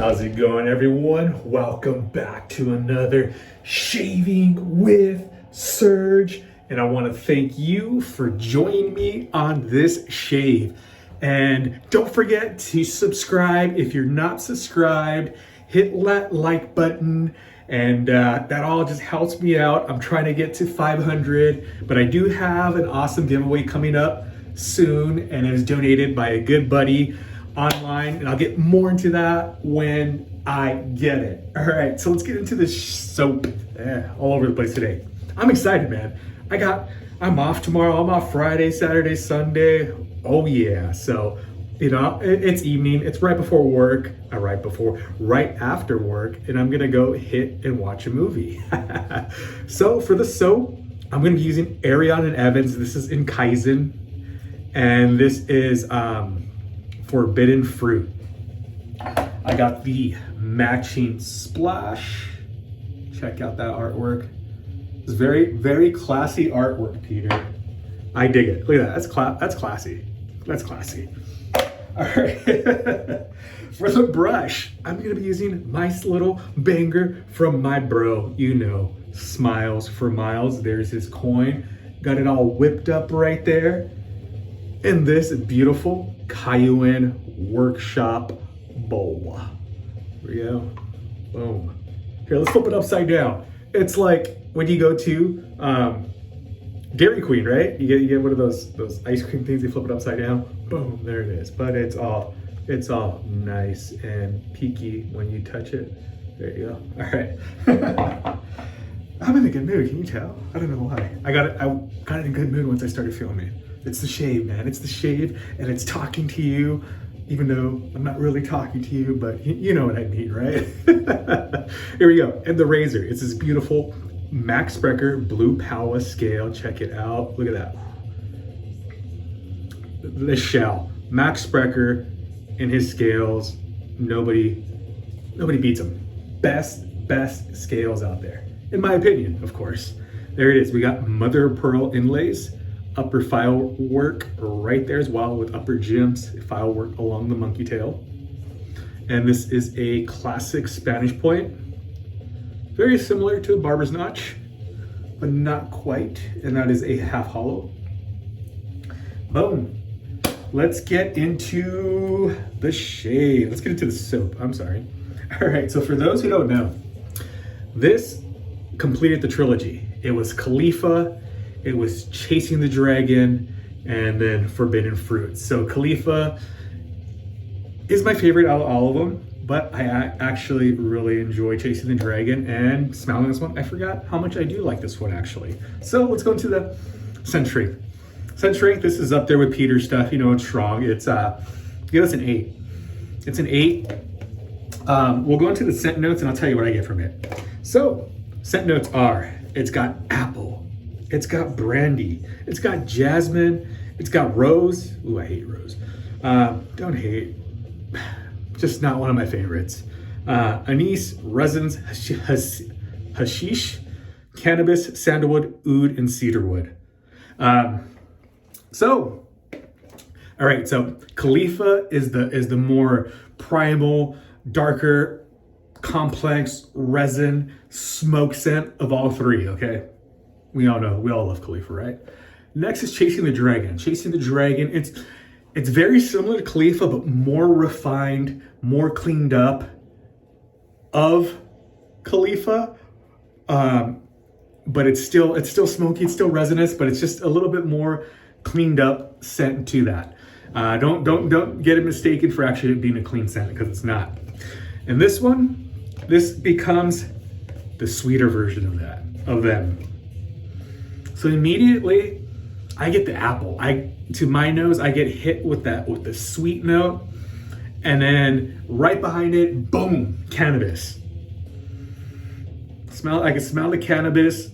How's it going, everyone? Welcome back to another Shaving with Serge. And I want to thank you for joining me on this shave. And don't forget to subscribe. If you're not subscribed, hit that like button. And that all just helps me out. I'm trying to get to 500, but I do have an awesome giveaway coming up soon, and it is donated by a good buddy online, and I'll get more into that when I get it. All right, so let's get into this soap all over the place today. I'm excited, man. I'm off tomorrow. I'm off Friday, Saturday, Sunday. Oh yeah. So, it's evening. It's right before work. Right after work, and I'm gonna go hit and watch a movie. So for the soap, I'm gonna be using Ariana&Evans. This is in Cayuen, and this is Forbidden Fruit. I got the matching splash. Check out that artwork. It's very, very classy artwork, Peter. I dig it. Look at that. That's classy. That's classy. All right. For the brush, I'm gonna be using nice little banger from my bro, SmilezforMilez. There's his coin. Got it all whipped up right there. And this beautiful Cayuen workshop bowl. Here we go. Boom. Here, let's flip it upside down. It's like when you go to Dairy Queen, right? You get one of those ice cream things. You flip it upside down. Boom, there it is. But it's all nice and peaky when you touch it. There you go. All right. I'm in a good mood. Can you tell? I don't know why. I got it in a good mood once I started filming. It's the shave, man. It's the shave, and it's talking to you, even though I'm not really talking to you, but you know what I mean, right? Here we go. And the razor. It's this beautiful Max Sprecher Blue Power scale. Check it out. Look at that. The shell. Max Sprecher and his scales. Nobody beats him. Best scales out there, in my opinion, of course. There it is. We got mother of pearl inlays. Upper file work right there as well, with upper gems, file work along the monkey tail. And this is a classic Spanish point. Very similar to a barber's notch, but not quite. And that is a half hollow. Boom. Let's get into the shave. Let's get into the soap. I'm sorry. All right, so for those who don't know, this completed the trilogy. It was Khalifa, it was Chasing the Dragon, and then Forbidden Fruit. So Khalifa is my favorite out of all of them, but I actually really enjoy Chasing the Dragon, and smelling this one, I forgot how much I do like this one actually. So let's go into the scent strength. Scent strength, this is up there with Peter's stuff. It's strong. It's give us an 8. It's an 8. We'll go into the scent notes and I'll tell you what I get from it. So scent notes are, it's got apple, it's got brandy, it's got jasmine, it's got rose. Ooh, I hate rose. Don't hate, just not one of my favorites. Anise, resins, hashish, cannabis, sandalwood, oud, and cedarwood. So Khalifa is the more primal, darker, complex resin smoke scent of all three, okay? We all love Khalifa, right? Next is Chasing the Dragon. Chasing the Dragon, it's very similar to Khalifa, but more refined, more cleaned up of Khalifa. But it's still smoky, it's still resinous, but it's just a little bit more cleaned up scent to that. Don't get it mistaken for actually being a clean scent, because it's not. And this becomes the sweeter version of them. So immediately I get the apple. To my nose, I get hit with the sweet note, and then right behind it, boom, cannabis. I can smell the cannabis,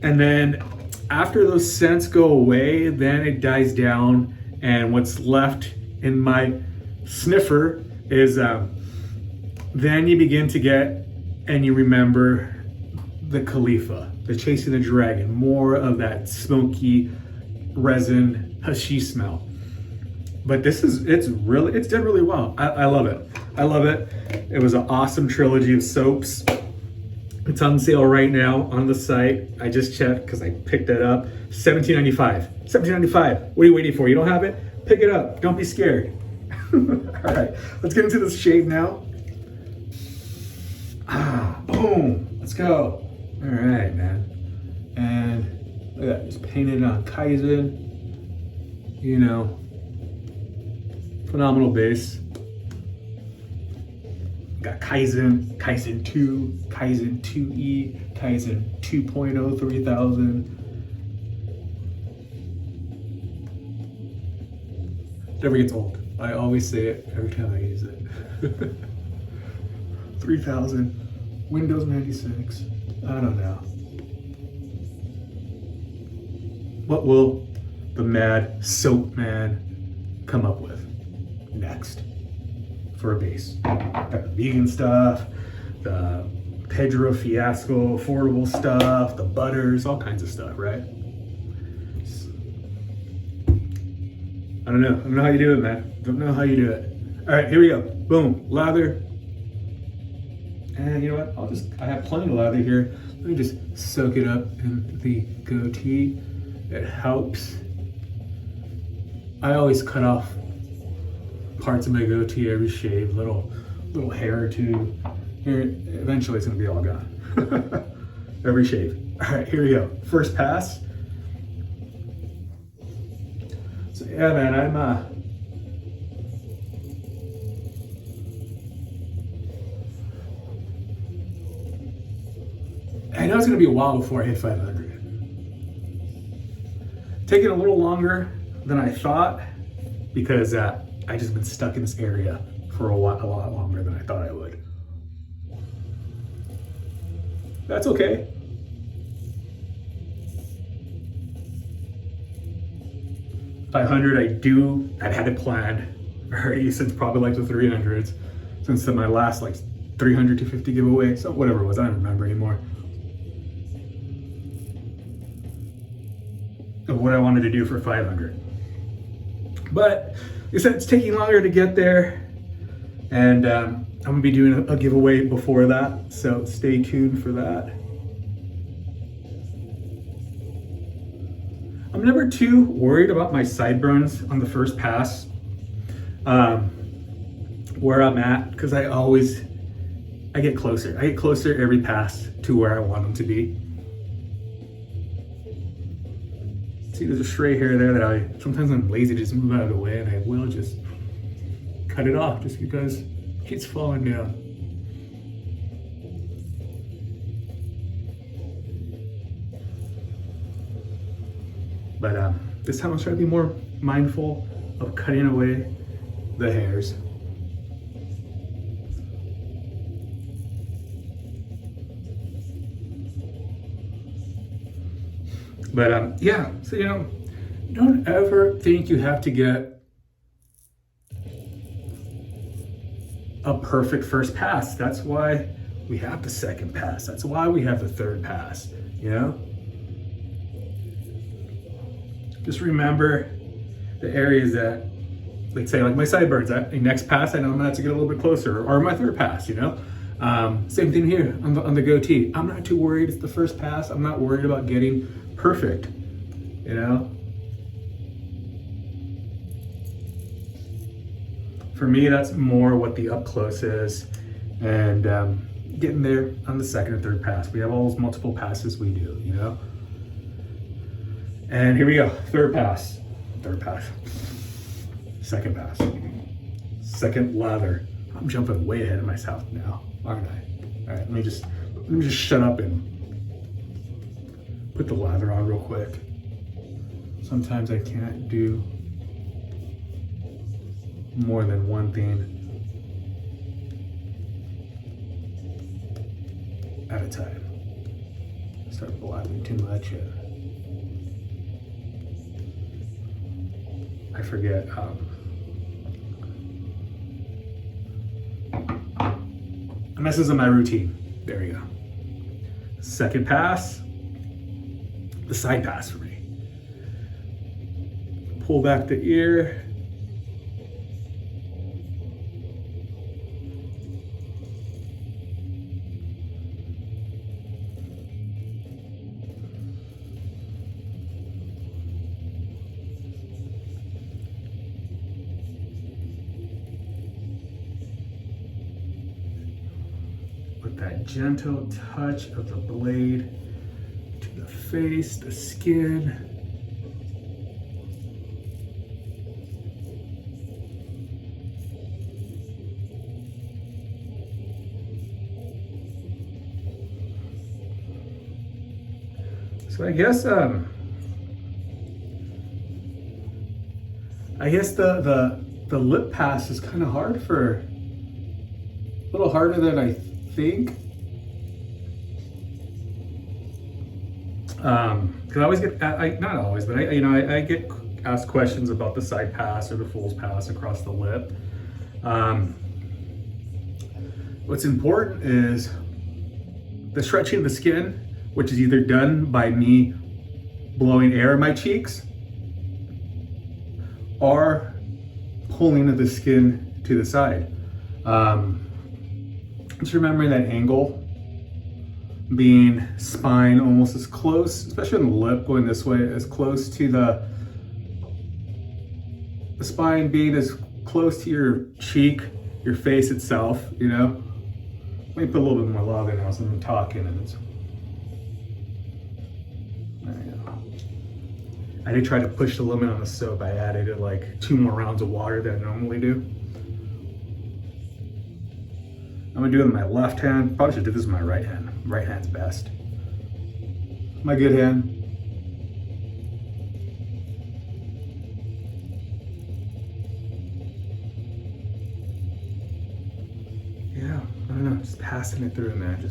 and then after those scents go away, then it dies down, and what's left in my sniffer is then you begin to get, and you remember the Khalifa, the Chasing the Dragon, more of that smoky resin hashish smell. But it's done really well. I love it. I love it. It was an awesome trilogy of soaps. It's on sale right now on the site. I just checked because I picked it up. $17.95. $17.95. What are you waiting for? You don't have it? Pick it up. Don't be scared. All right, let's get into this shave now. Boom. Let's go. All right, man. And look at that, just painted on Cayuen. You know, phenomenal base. Got Cayuen 2, Cayuen 2E, Cayuen 2.0 3000. Never gets old. I always say it every time I use it. 3000, Windows 96. I don't know. What will the mad soap man come up with next for a base? Got the vegan stuff, the Pedro Fiasco affordable stuff, the butters, all kinds of stuff, right? I don't know how you do it, man. Don't know how you do it. All right, here we go. Boom, lather. And you know what? I have plenty of lather here. Let me just soak it up in the goatee. It helps. I always cut off parts of my goatee every shave, little hair or two. Here, eventually it's gonna be all gone. Every shave. All right, here we go. First pass. So yeah, man, I know it's gonna be a while before I hit 500. Taking a little longer than I thought because I just been stuck in this area for a lot longer than I thought I would. That's okay. I've had it planned already since probably like the 300s, since my last like 300 to 50 giveaway, so whatever it was, I don't remember anymore. Of what I wanted to do for 500. But like I said, it's taking longer to get there, and I'm gonna be doing a giveaway before that, so stay tuned for that. I'm never too worried about my sideburns on the first pass, where I'm at, because I get closer. I get closer every pass to where I want them to be. See, there's a stray hair there that sometimes I'm lazy to just move out of the way, and I will just cut it off just because it keeps falling down. But this time I'm trying to be more mindful of cutting away the hairs. But yeah, so you know, don't ever think you have to get a perfect first pass. That's why we have the second pass. That's why we have the third pass, you know? Just remember the areas that, like say like my sideburns, next pass I know I'm gonna have to get a little bit closer, or my third pass, you know? Same thing here on the goatee. I'm not too worried, it's the first pass. I'm not worried about getting perfect, you know? For me, that's more what the up close is, and getting there on the second and third pass. We have all those multiple passes we do, you know? And here we go, third pass, second pass, second lather. I'm jumping way ahead of myself now, aren't I? All right, let me just shut up and put the lather on real quick. Sometimes I can't do more than one thing at a time. Start blabbing too much. I forget. It messes up my routine. There you go. Second pass, the side pass for me. Pull back the ear. with that gentle touch of the blade to the face, the skin. So I guess the lip pass is kind of hard a little harder than I think. Because I always get, not always, but I get asked questions about the side pass or the fool's pass across the lip. What's important is the stretching of the skin, which is either done by me blowing air in my cheeks or pulling of the skin to the side. Just remembering that angle, being spine almost as close, especially on the lip going this way, as close to the spine being as close to your cheek, your face itself, you know? Let me put a little bit more love in now so I'm talking and it's, there you go. I did try to push the limit on the soap. I added like 2 more rounds of water than I normally do. I'm gonna do it with my left hand. Probably should do this with my right hand. Right hand's best. My good hand. Yeah, I don't know, just passing it through, man.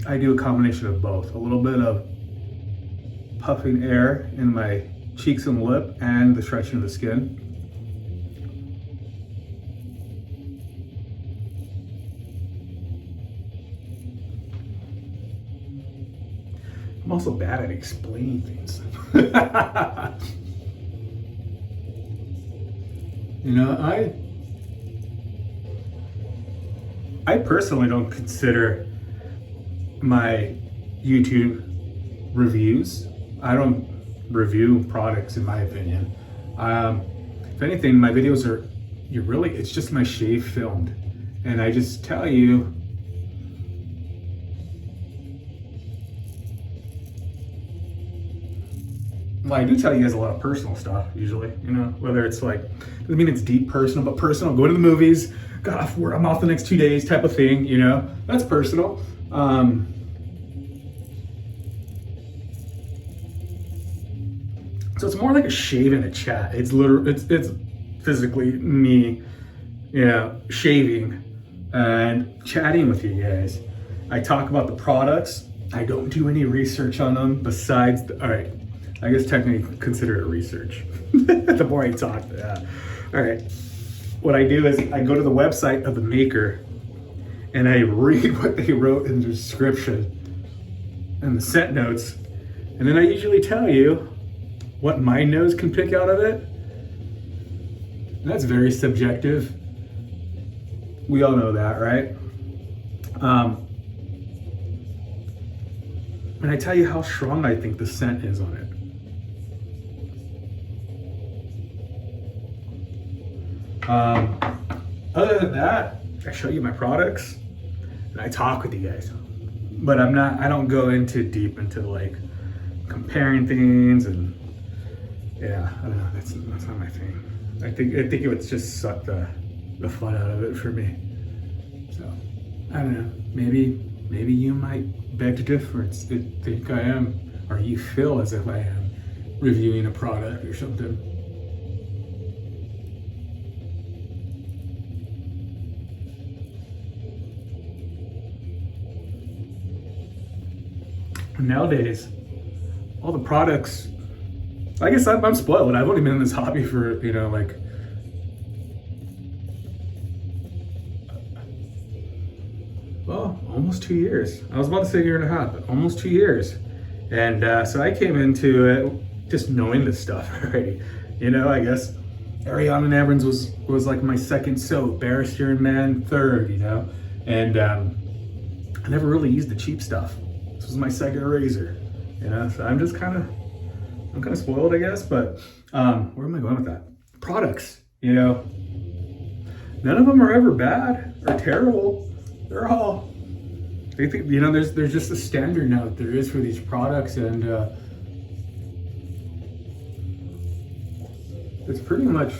I do a combination of both. A little bit of puffing air in my cheeks and lip and the stretching of the skin. I'm also bad at explaining things. You know, I personally don't consider my YouTube reviews. I don't review products in my opinion. If anything, my videos are, it's just my shave filmed. And I just tell you, well, I do tell you guys a lot of personal stuff usually, you know, whether it's like, doesn't mean it's deep personal, but personal, go to the movies, got off work, I'm off the next 2 days type of thing, you know, that's personal. So it's more like a shave and a chat. It's literally, it's physically me, you know, shaving and chatting with you guys. I talk about the products. I don't do any research on them besides, all right, I guess technically consider it research. The more I talk, yeah. All right. What I do is I go to the website of the maker and I read what they wrote in the description and the scent notes. And then I usually tell you what my nose can pick out of it. And that's very subjective. We all know that, right? And I tell you how strong I think the scent is on it. Other than that, I show you my products and I talk with you guys, but I don't go deep into like comparing things and yeah, I don't know, that's not my thing. I think it would just suck the fun out of it for me. So, I don't know, maybe you might beg to differ, think I am, or you feel as if I am reviewing a product or something. Nowadays, all the products, I guess I'm spoiled. I've only been in this hobby for, you know, like, well, almost 2 years. I was about to say 1.5 years, but almost 2 years. And so I came into it just knowing this stuff already. You know, I guess Ariana&Evans was like my second soap, Barrister and Man third, you know? And I never really used the cheap stuff. This was my second razor, you know? So I'm kind of spoiled, I guess, but where am I going with that? Products, you know? None of them are ever bad or terrible. they're all, they think, you know, there's just a standard now that there is for these products, and it's pretty much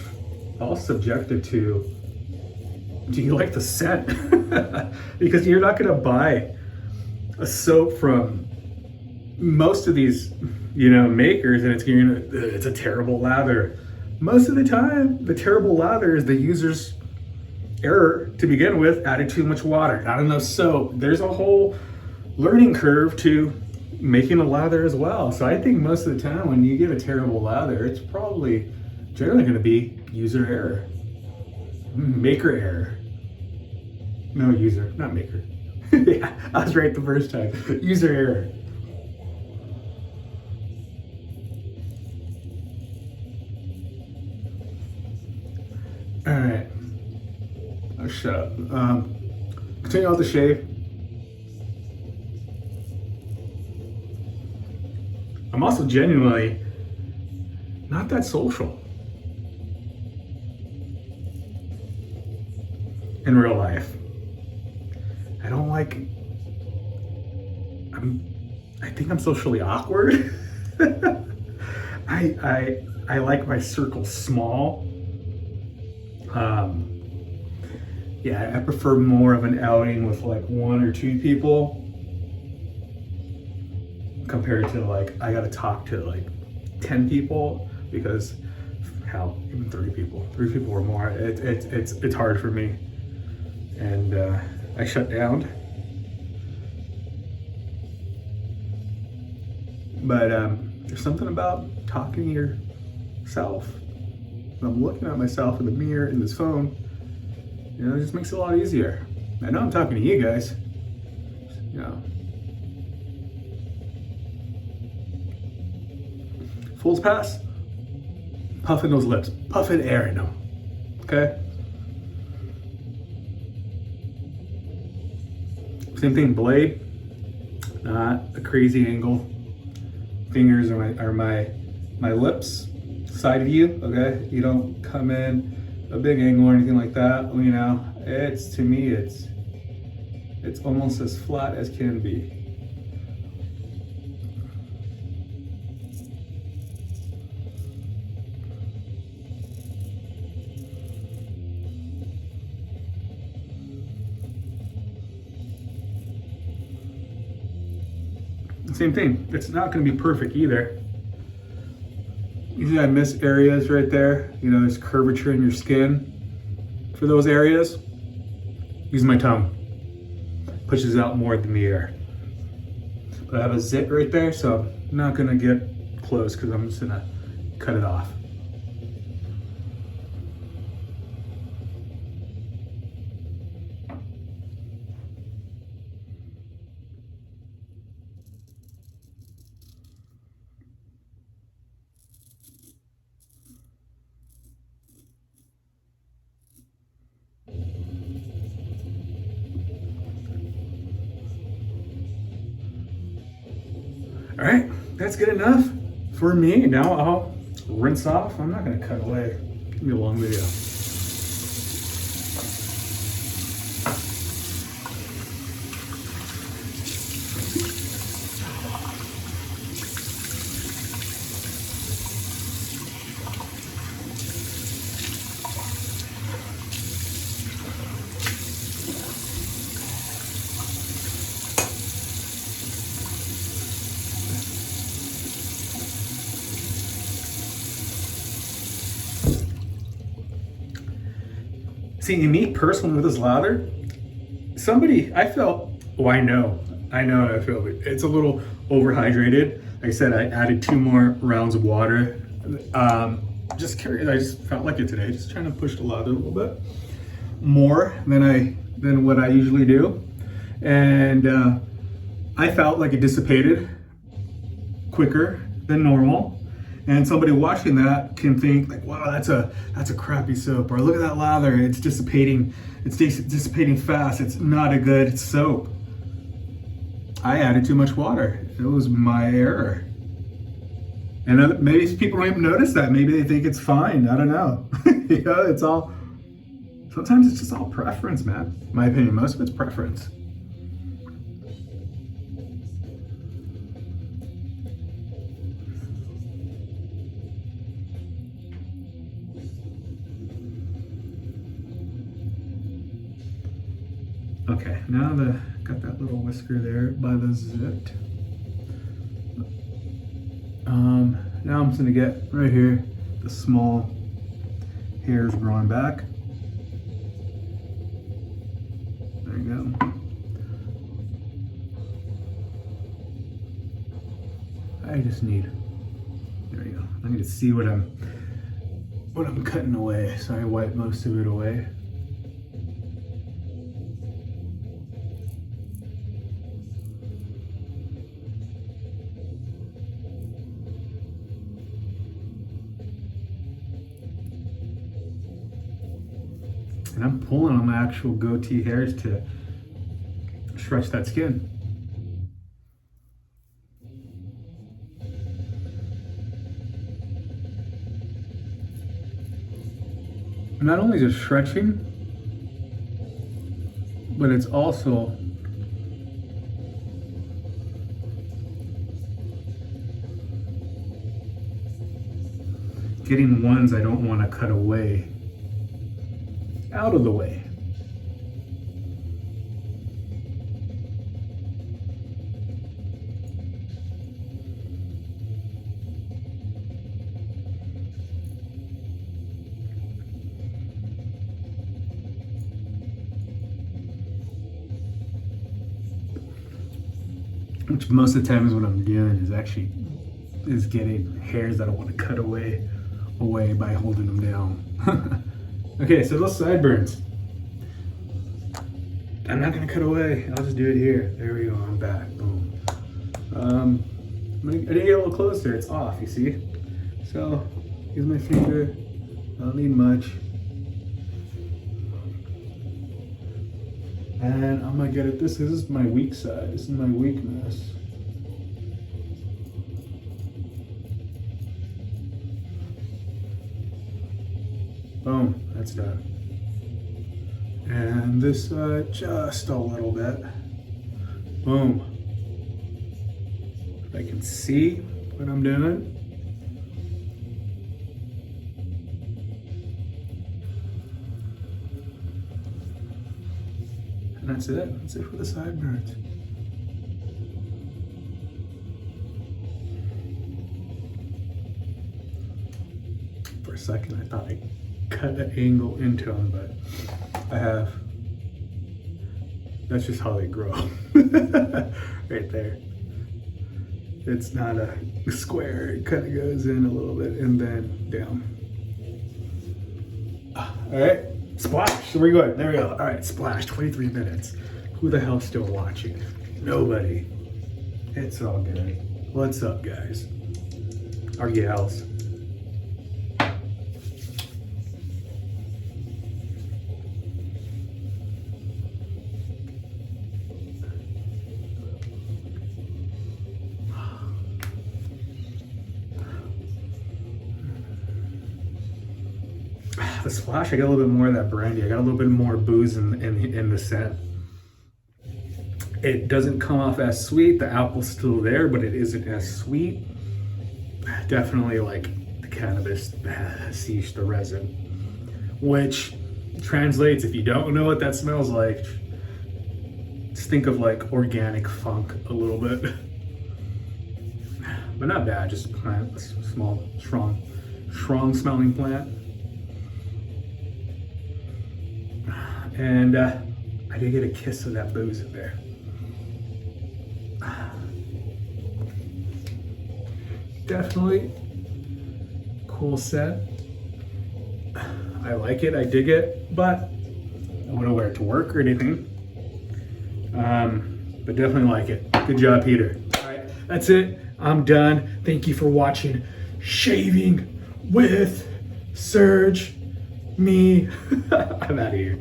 all subjected to, do you like the scent? Because you're not gonna buy a soap from most of these, you know, makers and it's a terrible lather. Most of the time, the terrible lather is the user's error to begin with, added too much water, not enough soap. There's a whole learning curve to making a lather as well. So I think most of the time when you get a terrible lather, it's probably generally going to be user error, maker error. No, user, not maker. Yeah, I was right the first time. User error. All right. Oh, shut up. Continue on with the shave. I'm also genuinely not that social in real life. I don't like, I think I'm socially awkward. I like my circle small. Yeah, I prefer more of an outing with like 1 or 2 people compared to like, I gotta talk to like 10 people, because hell, even 3 people or more, it's hard for me. And I shut down. But there's something about talking to yourself. I'm looking at myself in the mirror in this phone, you know, it just makes it a lot easier. I know I'm talking to you guys, you know. Fool's pass, puffing those lips, puffing air in them, okay? Same thing, blade, not a crazy angle. Fingers are my lips, side of you, okay? You don't come in a big angle or anything like that, you know. It's, to me, it's almost as flat as can be. Same thing, it's not gonna be perfect either. Usually I miss areas right there. You know, there's curvature in your skin. For those areas, use my tongue. Pushes out more than the air. But I have a zit right there, so I'm not gonna get close because I'm just gonna cut it off. All right, that's good enough for me. Now I'll rinse off. I'm not gonna cut away. It's gonna be a long video. See, me personally with this lather, I felt, oh, I know I feel it. It's a little overhydrated. Like I said, I added 2 more rounds of water. Just curious, I just felt like it today. Just trying to push the lather a little bit more than what I usually do. And I felt like it dissipated quicker than normal. And somebody watching that can think like, wow, that's a crappy soap, or look at that lather, it's dissipating fast, it's not a good soap. I added too much water. It was my error. And maybe people don't even notice that. Maybe they think it's fine. I don't know. You know, it's all Sometimes it's just all preference, man. In my opinion, most of it's preference. Okay, now got that little whisker there by the zit. Now I'm just gonna get right here the small hairs growing back. There you go. I just need, there you go. I need to see what I'm cutting away, so I wipe most of it away. And I'm pulling on my actual goatee hairs to stretch that skin. Not only just stretching, but it's also getting ones I don't want to cut away out of the way. Which most of the time is what I'm doing is getting hairs that I want to cut away by holding them down. Okay, so those sideburns, I'm not gonna cut away. I'll just do it here. There we go. I'm back. Boom. I didn't get a little closer. It's off. You see? So use my finger. I don't need much. And I'm gonna get it. This is my weak side. This is my weakness. Boom, that's done. And this side, just a little bit. Boom. I can see what I'm doing. And that's it. That's it for the sideburns. For a second, I thought I cut an angle into them, but I have. That's just how they grow. Right there. It's not a square. It kind of goes in a little bit and then down. All right, splash. So we're good. There we go. All right, splash. 23 minutes. Who the hell's still watching? Nobody. It's all good. What's up, guys? Or gals? The splash, I got a little bit more of that brandy. I got a little bit more booze in the scent. It doesn't come off as sweet. The apple's still there, but it isn't as sweet. Definitely like the cannabis, the hashish, the resin, which translates, if you don't know what that smells like, just think of like organic funk a little bit. But not bad, just a plant, a small, strong smelling plant. And I did get a kiss of that booze in there. Definitely cool set. I like it, I dig it, but I wouldn't wear it to work or anything. But definitely like it. Good job, Peter. All right, that's it. I'm done. Thank you for watching Shaving with Serge. Me. I'm out of here.